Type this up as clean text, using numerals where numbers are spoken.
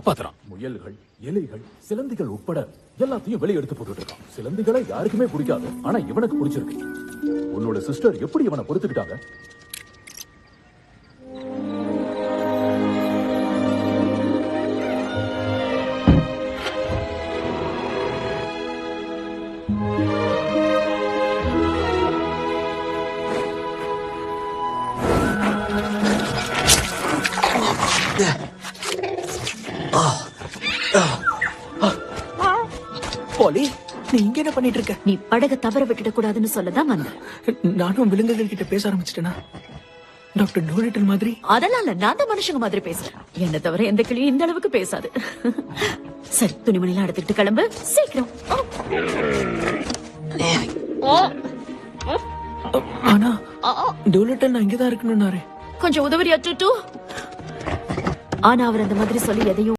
காப்பாத்துறான். முயல்கள், எலிகள், சிலந்திகள் உட்பட எல்லாத்தையும் வெளியே எடுத்து போட்டுட்டு இருக்கான். சிலந்திகளை யாருக்குமே பிடிக்காது, ஆனா இவனுக்கு பிடிச்சிருக்கு. உன்னோட சிஸ்டர் எப்படி இவனை பொறுத்துக்கிட்டாங்க? பாலி, நீ இங்க என்ன பண்ணிட்டு இருக்க? நீ படக தவற விட்டுட கூடாதுன்னு சொல்லதான் வந்தேன். நானும் விலங்குகள் கிட்ட பேச ஆரம்பிச்சிட்டேனா? டாக்டர் டோலிட்டல் மாதிரி? அதெல்லாம் இல்ல, நான் தான் மனுஷங்க மாதிரி பேசுறேன். என்ன தவிர எந்த கிளியும் இந்த அளவுக்கு பேசாது. சரி, துணிமணிலாம் எடுத்துக்கிட்டு கிளம்பு சீக்கிரம். ஆனா டோலிட்டல் நான் இங்கதான் இருக்கணும்னாரு. கொஞ்சம் உதவியா டூ. ஆனா அவர் அந்த மாதிரி சொல்லி எதையும்